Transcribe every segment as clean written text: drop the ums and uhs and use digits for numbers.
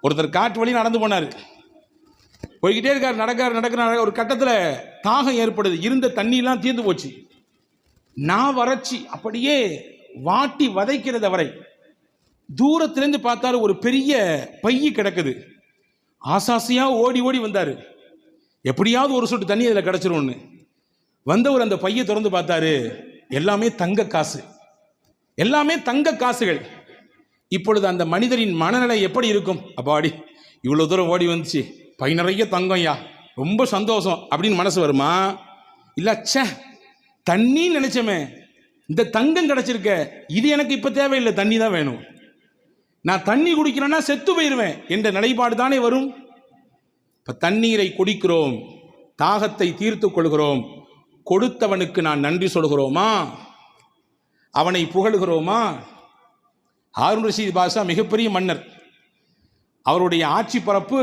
ஒருத்தர் காட்டு வழி நடந்து போனார். போய்கிட்டே இருக்கார். நடக்கிற ஒரு கட்டத்தில் தாகம் ஏற்படுது. இருந்த தண்ணியெல்லாம் தீர்ந்து போச்சு. நான் வறட்சி அப்படியே வாட்டி வதைக்கிறது அவரை. தூரத்திலேருந்து பார்த்தாரு, ஒரு பெரிய பைய கிடக்குது. ஆசாசியா ஓடி ஓடி வந்தார், எப்படியாவது ஒரு சொட்டு தண்ணி அதில் கிடச்சிரும்னு. வந்தவர் அந்த பையை திறந்து பார்த்தாரு, எல்லாமே தங்க காசு, எல்லாமே தங்க காசுகள். இப்பொழுது அந்த மனிதரின் மனநிலை எப்படி இருக்கும்? அப்பாடி, இவ்வளோ தூரம் ஓடி வந்துச்சு, பை நிறைய தங்கம், யா ரொம்ப சந்தோஷம் அப்படின்னு மனசு வருமா? இல்லை, ச்சே தண்ணி நினைச்சமே, இந்த தங்கம் கிடைச்சிருக்க, இது எனக்கு இப்போ தேவையில்லை, தண்ணி தான் வேணும், நான் தண்ணி குடிக்கிறேன்னா செத்து போயிடுவேன் என்ற நிலைப்பாடு தானே வரும். இப்போ தண்ணீரை குடிக்கிறோம், தாகத்தை தீர்த்து கொள்கிறோம், கொடுத்தவனுக்கு நான் நன்றி சொல்கிறோமா? அவனை புகழுகிறோமா? ஹாரூன் ரஷீத் பாஷா மிகப்பெரிய மன்னர். அவருடைய ஆட்சி பரப்பு,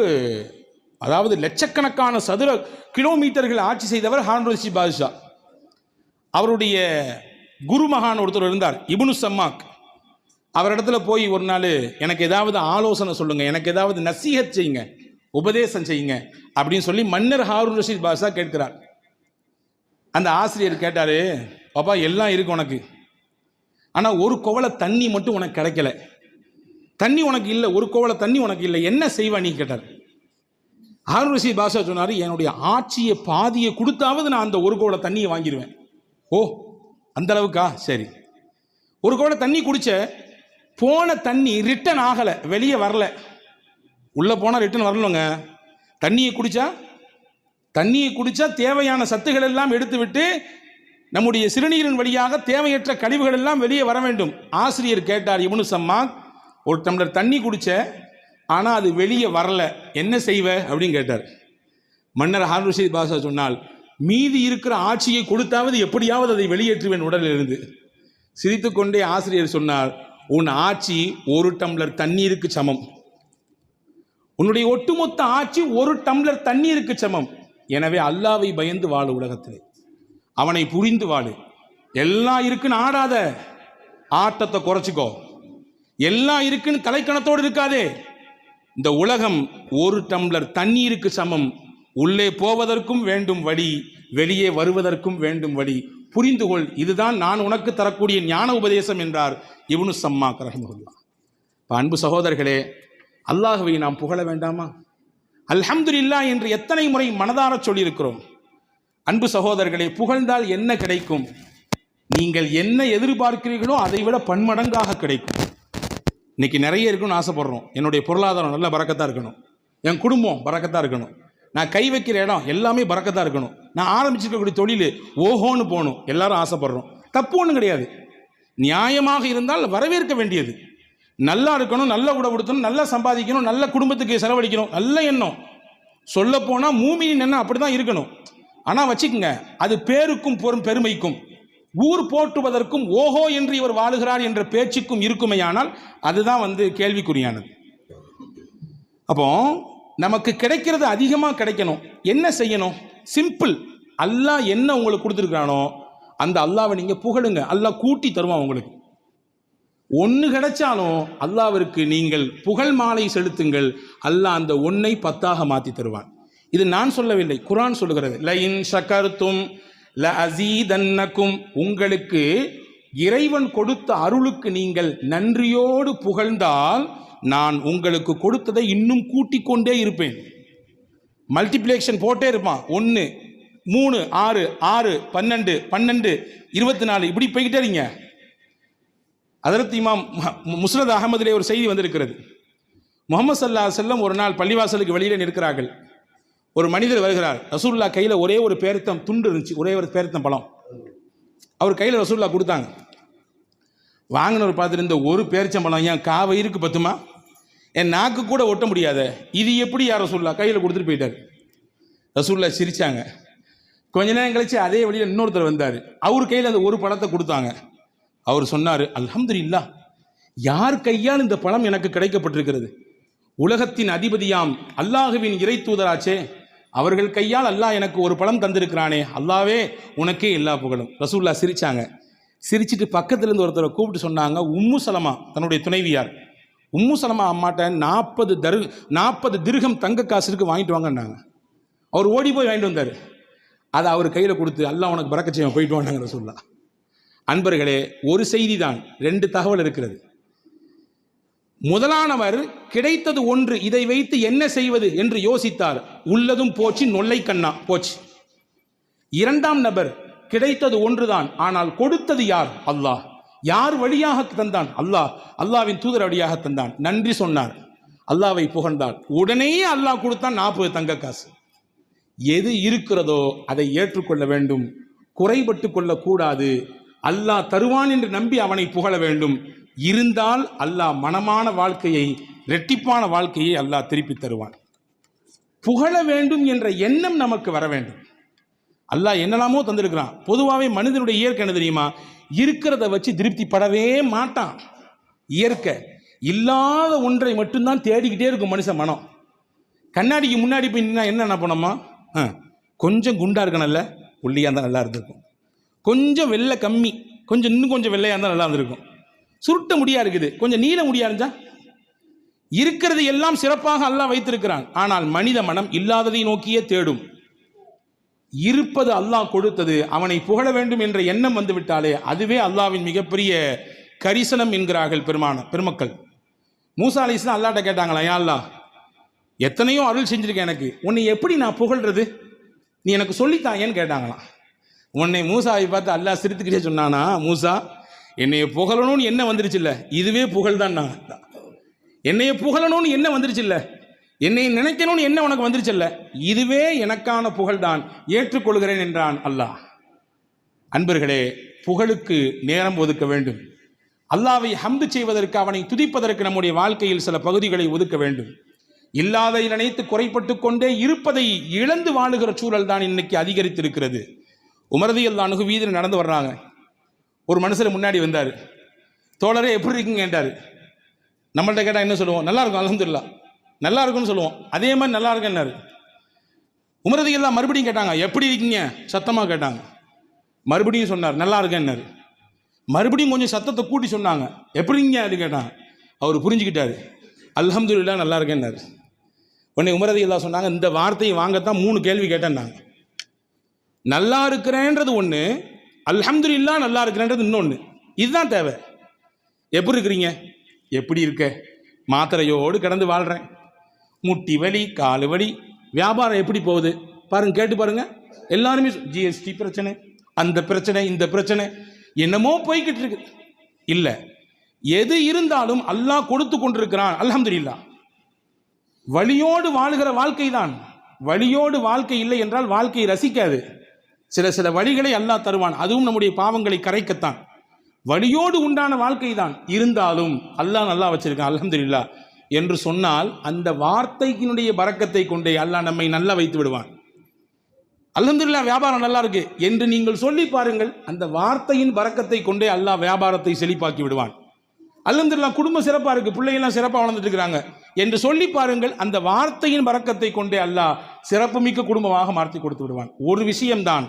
அதாவது லட்சக்கணக்கான சதுர கிலோமீட்டர்கள் ஆட்சி செய்தவர் ஹாரூன் ரஷீத் பாஷா. அவருடைய குருமகான் ஒருத்தர் இருந்தார், இப்னு சம்மாக். அவரிடத்துல போய் ஒரு நாள், எனக்கு ஏதாவது ஆலோசனை சொல்லுங்க, எனக்கு ஏதாவது நசீஹத் செய்யுங்க, உபதேசம் செய்யுங்க அப்படின்னு சொல்லி மன்னர் ஹாரூன் ரஷீத் பாஷா கேட்கிறார். அந்த ஆசிரியர் கேட்டாரு, பாப்பா எல்லாம் இருக்கு உனக்கு, ஆனால் ஒரு குவளை தண்ணி மட்டும் உனக்கு கிடைக்கல, தண்ணி உனக்கு இல்லை, ஒரு குவளை தண்ணி உனக்கு இல்லை, என்ன செய்வா நீ கேட்டார். ஹாரூன் ரஷீத் பாஷா சொன்னார், என்னுடைய ஆட்சியை பாதியை கொடுத்தாவது நான் அந்த ஒரு குவளை தண்ணியை வாங்கிடுவேன். ஓ அந்த அளவுக்கா? சரி. ஒரு குவளை தண்ணி குடிச்ச, போன தண்ணி ரிட்டர்ன் ஆகலை, வெளியே வரல. உள்ளே போனால் ரிட்டர்ன் வரலங்க. தண்ணியை குடிச்சா தேவையான சத்துக்கள் எல்லாம் எடுத்து விட்டு நம்முடைய சிறுநீரின் வழியாக தேவையற்ற கழிவுகள் எல்லாம் வெளியே வர வேண்டும். ஆசிரியர் கேட்டார், இப்னு சம்மாக், ஒரு டம்ளர் தண்ணி குடிச்ச, ஆனால் அது வெளியே வரல, என்ன செய்வ அப்படின்னு கேட்டார். மன்னர் ஹாரூன் ரஷீத் பாஷா சொன்னால், மீதி இருக்கிற ஆட்சியை கொடுத்தாவது எப்படியாவது அதை வெளியேற்றுவேன் உடலில் இருந்து. சிரித்துக்கொண்டே ஆசிரியர் சொன்னார், உன் ஆட்சி ஒரு டம்ளர் தண்ணீருக்கு சமம், உன்னுடைய ஒட்டுமொத்த ஆட்சி ஒரு டம்ளர் தண்ணீருக்கு சமம். எனவே அல்லாவை பயந்து வாழு, உலகத்திலே அவனை புரிந்து வாழு. எல்லாம் இருக்குன்னு ஆடாத, ஆட்டத்தை குறைச்சிக்கோ. எல்லாம் இருக்குன்னு தலைக்கணத்தோடு இருக்காதே. இந்த உலகம் ஒரு டம்ளர் தண்ணீருக்கு சமம். உள்ளே போவதற்கும் வேண்டும் வழி, வெளியே வருவதற்கும் வேண்டும் வழி, புரிந்து கொள். இதுதான் நான் உனக்கு தரக்கூடிய ஞான உபதேசம் என்றார் இப்னு சம்மாக் ரஹ்மத்துல்லாஹ். அன்பு சகோதரர்களே, அல்லாஹ்வை நாம் புகழ வேண்டாமா? அல்ஹம்துலில்லாஹ் என்று எத்தனை முறை மனதார சொல்லியிருக்கிறோம். அன்பு சகோதரர்களே, புகழ்ந்தால் என்ன கிடைக்கும்? நீங்கள் என்ன எதிர்பார்க்கிறீர்களோ அதை விட பன்மடங்காக கிடைக்கும். இன்னைக்கு நிறைய இருக்குன்னு ஆசைப்படுறோம். என்னுடைய பொருளாதாரம் நல்ல பரக்கத்தாக இருக்கணும், என் குடும்பம் பரக்கத்தாக இருக்கணும், நான் கை வைக்கிற இடம் எல்லாமே பரக்கத்தாக இருக்கணும், நான் ஆரம்பிச்சிருக்கக்கூடிய தொழில் ஓஹோன்னு போகணும், எல்லாரும் ஆசைப்படுறோம். தப்பு ஒன்றும் கிடையாது. நியாயமாக இருந்தால் வரவேற்க வேண்டியது. நல்லா இருக்கணும், நல்ல உடம்புடுத்தணும், நல்லா சம்பாதிக்கணும், நல்ல குடும்பத்துக்கு செலவழிக்கணும், நல்ல எண்ணம். சொல்லப்போனால் மூமியின் எண்ணம் அப்படி தான் இருக்கணும். ஆனால் வச்சுக்கோங்க, அது பேருக்கும் பெருமைக்கும், ஊர் போற்றுவதற்கும் ஓஹோ என்று இவர் வாழுகிறார் என்ற பேச்சுக்கும் இருக்குமையானால் அதுதான் கேள்விக்குறியானது. அப்போ நமக்கு கிடைக்கிறது அதிகமாக கிடைக்கணும். என்ன செய்யணும்? சிம்பிள். அல்லாஹ் என்ன உங்களுக்கு கொடுத்துருக்கானோ அந்த அல்லாவை நீங்கள் புகழுங்க, அல்லாஹ் கூட்டி தருவான் உங்களுக்கு. ஒன்று கிடைச்சாலும் அல்லாவிற்கு நீங்கள் புகழ் மாலை செலுத்துங்கள், அல்லாஹ் அந்த ஒன்றை 10ஆக மாற்றி தருவான். இது நான் சொல்லவில்லை, குர்ஆன் சொல்லுகிறது. லஇன் ஷகர்தும் லஅஸீதன்னகும், உங்களுக்கு இறைவன் கொடுத்த அருளுக்கு நீங்கள் நன்றியோடு புகழ்ந்தால் நான் உங்களுக்கு கொடுத்ததை இன்னும் கூட்டிக் கொண்டே இருப்பேன். மல்டிப்ளிகேஷன் போட்டே இருப்பான். 1 3 6 6 12 12 24 இப்படி போய்கிட்டே இருங்க. ஹஜ்ரத் இமாம் முஸ்னத் அஹமதிலே ஒரு செய்தி வந்திருக்கிறது. முஹம்மது ஸல்லல்லாஹு அலைஹி வஸல்லம் ஒரு நாள் பள்ளிவாசலுக்கு வெளியிலே நிற்கிறார்கள். ஒரு மனிதர் வருகிறார். ரசூலுல்லாஹ் கையில் ஒரே ஒரு பேரித்தம் துண்டு இருந்துச்சு, ஒரே ஒரு பேரித்தம் பழம். அவர் கையில் ரசூலுல்லாஹ் கொடுத்தாங்க. வாங்கினவர் பார்த்துட்டு, இந்த ஒரு பேரிச்சம்பழம் ஏன் காவயிருக்கு பத்துமா, என் நாக்கு கூட ஒட்ட முடியாத, இது எப்படி யார் ரசூலுல்லாஹ் கையில் கொடுத்துட்டு போயிட்டார். ரசூலுல்லாஹ் சிரிச்சாங்க. கொஞ்ச நேரம் கழிச்சு அதே வழியில் இன்னொருத்தர் வந்தார். அவர் கையில் அந்த ஒரு பழத்தை கொடுத்தாங்க. அவர் சொன்னார், அல்ஹம்துலில்லாஹ், யார் கையால் இந்த பழம் எனக்கு கிடைக்கப்பட்டிருக்கிறது? உலகத்தின் அதிபதியாம் அல்லாஹுவின் இறை தூதராச்சே, அவர்கள் கையால் அல்லாஹ் எனக்கு ஒரு பழம் தந்திருக்கிறானே, அல்லாவே உனக்கே எல்லா புகழும். ரசூலுல்லாஹ் சிரிச்சாங்க. சிரிச்சிட்டு பக்கத்துல இருந்து ஒருத்தரை கூப்பிட்டு சொன்னாங்க, உம்மு சலமா, தன்னுடைய துணைவியார், உம்மு சலமா அம்மாட்ட 40 திர்ஹம் தங்க காசுக்கு வாங்கிட்டு வாங்கன்னாங்க. அவர் ஓடி போய் வாங்கிட்டு வந்தார். அதை அவர் கையில் கொடுத்து, அல்லாஹ் உனக்கு பரக்கத் செய்வான், போயிட்டு வாங்க ரசூலுல்லாஹ். அன்பர்களே, ஒரு செய்தி தான், 2 தகவல் இருக்கிறது. முதலானவர் கிடைத்தது ஒன்று, இதை வைத்து என்ன செய்வது என்று யோசித்தார். உள்ளதும் போச்சு, நொல்லை கண்ணா போச்சு. 2ஆம் நபர் கிடைத்தது ஒன்றுதான், ஆனால் கொடுத்தது யார்? அல்லாஹ். யார் வழியாக தந்தான்? அல்லாஹ். அல்லாஹ்வின் தூதர் வழியாக தந்தான். நன்றி சொன்னார், அல்லாஹ்வை புகழ்ந்தார். உடனே அல்லாஹ் கொடுத்தான் 40 தங்க காசு. எது இருக்கிறதோ அதை ஏற்றுக்கொள்ள வேண்டும், குறைபட்டு கொள்ளக்கூடாது. அல்லாஹ் தருவான் என்று நம்பி அவனை புகழ வேண்டும். இருந்தால் அல்லாஹ் மனமான வாழ்க்கையை, இரட்டிப்பான வாழ்க்கையை அல்லாஹ் திருப்பி தருவான். புகழ வேண்டும் என்ற எண்ணம் நமக்கு வர வேண்டும். அல்லாஹ் என்னெல்லாமோ தந்திருக்கிறான். பொதுவாகவே மனிதனுடைய இயற்கை என்ன தெரியுமா? இருக்கிறத வச்சு திருப்தி படவே மாட்டான். இயற்கை இல்லாத ஒன்றை மட்டும்தான் தேடிக்கிட்டே இருக்கும் மனுஷன் மனம். கண்ணாடிக்கு முன்னாடி போய் நின்னா என்ன பண்ணோமா? கொஞ்சம் குண்டா இருக்கணும்ல, ஒல்லியாக இருந்தால் நல்லா இருந்திருக்கும். கொஞ்சம் வெள்ளை கம்மி, இன்னும் கொஞ்சம் வெள்ளையாக இருந்தால் நல்லா இருந்திருக்கும். சுருட்ட முடியா இருக்குது, கொஞ்சம் நீள முடியா இருந்தா. இருக்கிறது எல்லாம் சிறப்பாக அல்லாஹ் வைத்திருக்கிறான். ஆனால் மனித மனம் இல்லாததை நோக்கியே தேடும். இருப்பது அல்லாஹ் கொடுத்தது, அவனை புகழ வேண்டும் என்ற எண்ணம் வந்துவிட்டாலே அதுவே அல்லாஹ்வின் மிகப்பெரிய கரிசனம் என்கிறார்கள் பெருமக்கள். மூசா அலைஹிஸ்ஸலாம் அல்லாஹ்ட்ட கேட்டாங்களா, யா அல்லாஹ், எத்தனையோ அருள் செஞ்சிருக்கேன், எனக்கு உன்னை எப்படி நான் புகழ்றது, நீ எனக்கு சொல்லித்தாயேன்னு கேட்டாங்களாம். உன்னை மூசாவை பார்த்து அல்லாஹ் சிரித்துக்கிட்டே சொன்னானா, மூசா, என்னைய புகழணும்னு என்ன வந்துருச்சு இல்லை, இதுவே புகழ் தான். நான் என்னைய புகழணும்னு என்ன வந்துருச்சு இல்லை, என்னை நினைக்கணும்னு என்ன உனக்கு வந்துருச்சு இல்லை, இதுவே எனக்கான புகழ் தான், ஏற்றுக்கொள்கிறேன் என்றான் அல்லாஹ். அன்பர்களே, புகழுக்கு நேரம் ஒதுக்க வேண்டும். அல்லாஹ்வை ஹம்து செய்வதற்கு, அவனை துதிப்பதற்கு நம்முடைய வாழ்க்கையில் சில பகுதிகளை ஒதுக்க வேண்டும். இல்லாதை நினைத்து குறைப்பட்டு கொண்டே இருப்பதை இழந்து வாழுகிற சூழல் தான் இன்னைக்கு அதிகரித்திருக்கிறது. உமர் ரலியல்லாஹு அன்ஹு வீதியில் நடந்து வர்றாங்க. ஒரு மனுஷர் முன்னாடி வந்தார். தோழரே எப்படி இருக்குங்க கேட்டார். நம்மள்ட்ட கேட்டால் என்ன சொல்லுவோம்? நல்லா இருக்கும், அல்ஹம்துலில்லாஹ், நல்லா இருக்குன்னு சொல்லுவோம். அதே மாதிரி நல்லா இருக்குன்னாரு. உமர் ரலியல்லாஹு மறுபடியும் கேட்டாங்க, எப்படி இருக்கீங்க சத்தமாக கேட்டாங்க. மறுபடியும் சொன்னார், நல்லா இருக்கேன்னாரு. மறுபடியும் கொஞ்சம் சத்தத்தை கூட்டி சொன்னாங்க, எப்படிங்க அது கேட்டாங்க. அவர் புரிஞ்சுக்கிட்டாரு, அல்ஹம்துலில்லாஹ் நல்லா இருக்கேன்னாரு. உடனே உமர் ரலியல்லாஹு சொன்னாங்க, இந்த வார்த்தையை வாங்கத்தான் 3 கேள்வி கேட்டேன்னாங்க. நல்லா இருக்கிறேன்றது ஒன்று, அல்ஹம்துலில்லாஹ் நல்லா இருக்கிறேன்றது இன்னொன்று. இதுதான் தேவை. எப்படி இருக்கிறீங்க? எப்படி இருக்க? மாத்திரையோடு கடந்து வாழ்கிறேன், முட்டி வலி, காலு வலி, வியாபாரம் எப்படி போகுது பாருங்க, கேட்டு பாருங்க. எல்லாருமே ஜிஎஸ்டி பிரச்சனை, அந்த பிரச்சனை, இந்த பிரச்சனை, என்னமோ போய்கிட்டு இருக்கு. இல்லை, எது இருந்தாலும் அல்லாஹ் கொடுத்து கொண்டிருக்கிறான், அல்ஹம்துலில்லாஹ். வலியோடு வாழுகிற வாழ்க்கை தான். வலியோடு வாழ்க்கை இல்லை என்றால் வாழ்க்கையை ரசிக்காது. சில வழிகளை அல்லாஹ் தருவான், அதுவும் நம்முடைய பாவங்களை கரைக்கத்தான். வலியோடு உண்டான வாழ்க்கை தான். இருந்தாலும் அல்லாஹ் நல்லா வச்சிருக்கான், அல்ஹம்துலில்லாஹ் என்று சொன்னால் அந்த வார்த்தைக்கினுடைய பரக்கத்தை கொண்டே அல்லாஹ் நம்மை நல்லா வைத்து விடுவான். அல்ஹம்துலில்லாஹ் வியாபாரம் நல்லா இருக்கு என்று நீங்கள் சொல்லி பாருங்கள், அந்த வார்த்தையின் பரக்கத்தை கொண்டே அல்லாஹ் வியாபாரத்தை செழிப்பாக்கி விடுவான். அல்ஹம்துலில்லாஹ் குடும்பம் சிறப்பாக இருக்கு, பிள்ளைகள்லாம் சிறப்பாக வளர்ந்துட்டு இருக்கிறாங்க என்று சொல்லி பாருங்கள், அந்த வார்த்தையின் பரக்கத்தை கொண்டே அல்லாஹ் சிறப்புமிக்க குடும்பமாக மாற்றி கொடுத்து விடுவான். ஒரு விஷயம்தான்,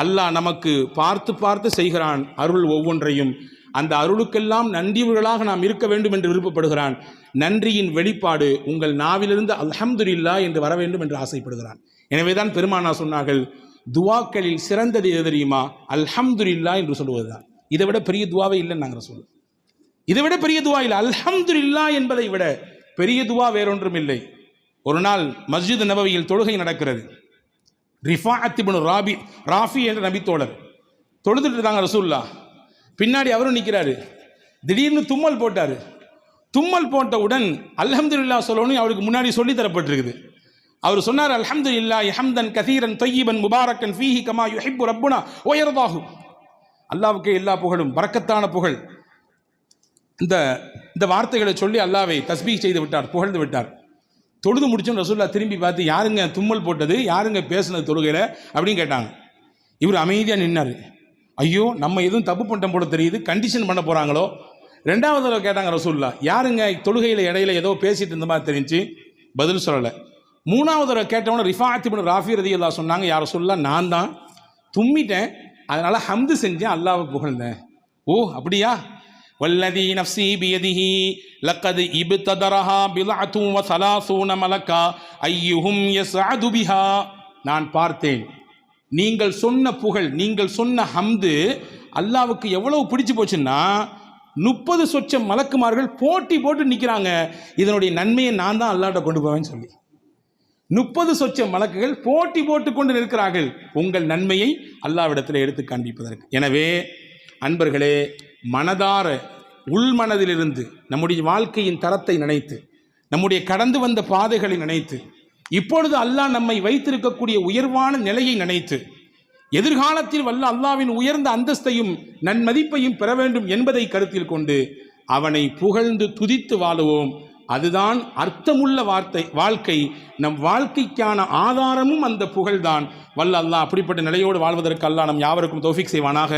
அல்லாஹ் நமக்கு பார்த்து பார்த்து செய்கிறான் அருள் ஒவ்வொன்றையும். அந்த அருளுக்கெல்லாம் நன்றிகளாக நாம் இருக்க வேண்டும் என்று விருப்பப்படுகிறான். நன்றியின் வெளிப்பாடு உங்கள் நாவிலிருந்து அல்ஹம்துலில்லாஹ் என்று வர வேண்டும் என்று ஆசைப்படுகிறான். எனவேதான் பெருமானார் சொன்னார்கள், துவாக்களில் சிறந்தது எது தெரியுமா? அல்ஹம்துலில்லாஹ் என்று சொல்லுவதுதான். இதை விட பெரிய துவாவே இல்லைன்னு நாங்கள் சொல்லுவோம். இதை விட பெரிய துவா இல்லை. அல்ஹம்துலில்லாஹ் என்பதை விட பெரிய துவா வேறொன்றும் இல்லை. ஒரு நாள் மஸ்ஜித் நபவியில் தொழுகை நடக்கிறது. ரிஃபாஅத் இப்னு ராஃபி என்ற நபித்தோழர் தொழுதுட்டு இருக்காங்க ரசூலுல்லாஹ். பின்னாடி அவரும் நிற்கிறாரு. திடீர்னு தும்மல் போட்டார். தும்மல் போட்டவுடன் அல்ஹம்துலில்லாஹ் சொல்லணும் அவருக்கு முன்னாடி சொல்லி தரப்பட்டிருக்குது. அவர் சொன்னார், அல்ஹம்துலில்லாஹி ஹம்தன் கதீரன் தய்யிபன் முபாரக்கன் ஃபீஹி கமா யுஹிப்பு ரப்புனா வ யர்தாஹு. அல்லாஹ்வுக்கே எல்லா புகழும், பரக்கத்தான புகழ். இந்த வார்த்தைகளை சொல்லி அல்லாஹ்வை தஸ்பீஹ் செய்து விட்டார், புகழ்ந்து விட்டார். தொழுது முடிச்சோன்னு ரசூலுல்லாஹ் திரும்பி பார்த்து, யாருங்க தும்மல் போட்டது, யாருங்க பேசுனது தொழுகையில் அப்படின்னு கேட்டாங்க. இவர் அமைதியாக நின்னார். ஐயோ, நம்ம எதுவும் தப்பு பண்ணிட்டோம் போல தெரியுது, கண்டிஷன் பண்ண போகிறாங்களோ. 2வது தடவை கேட்டாங்க ரசூலுல்லாஹ், யாருங்க தொழுகையில் இடையில ஏதோ பேசிட்டு இருந்த மாதிரி தெரிஞ்சு, பதில் சொல்லலை. 3வது தடவை கேட்டவன ரிஃபாஅத் இப்னு ராஃபி ரலியல்லாஹு சொன்னாங்க, யார் ரசூலுல்லாஹ், நான் தான் தும்மிட்டேன், அதனால் ஹம்து செஞ்சேன், அல்லாஹ்வை புகழ்ந்தேன். ஓ அப்படியா, வல்லதி நஃப்ஸி பியதிஹி லக்கது இப்ததரஹா பில்அத்து வ ஸலாஸூன மலக்கா ஐயுஹும் யஸ்அது பிஹா. நான் பார்த்தேன், நீங்கள் சொன்ன புகழ், நீங்கள் சொன்ன ஹம்து அல்லாஹ்வுக்கு எவ்வளவு பிடிச்சு போச்சுன்னா 30 சொச்சம் மலக்குமார்கள் போட்டி போட்டு நிற்கிறாங்க, இதனுடைய நன்மையை நான் தான் அல்லாஹ்ட்ட கொண்டு போவேன்னு சொல்லி. 30 சொச்சம் மலக்குகள் போட்டி போட்டு கொண்டு நிற்கிறார்கள் உங்கள் நன்மையை அல்லாஹ்விடத்தில் எடுத்து காண்பிப்பதற்கு. எனவே அன்பர்களே, மனதார உள்மனதிலிருந்து நம்முடைய வாழ்க்கையின் தரத்தை நினைத்து, நம்முடைய கடந்து வந்த பாதைகளை நினைத்து, இப்பொழுது அல்லாஹ் நம்மை வைத்திருக்கக்கூடிய உயர்வான நிலையை நினைத்து, எதிர்காலத்தில் வல்ல அல்லாஹ்வின் உயர்ந்த அந்தஸ்தையும் நன்மதிப்பையும் பெற வேண்டும் என்பதை கருத்தில் கொண்டு அவனை புகழ்ந்து துதித்து வாழுவோம். அதுதான் அர்த்தமுள்ள வாழ்க்கை. நம் வாழ்க்கைக்கான ஆதாரமும் அந்த புகழ்தான். வல்ல அல்லாஹ் அப்படிப்பட்ட நிலையோடு வாழ்வதற்கு அல்லாஹ் நம் யாவருக்கும் தௌஃபீக் செய்வானாக.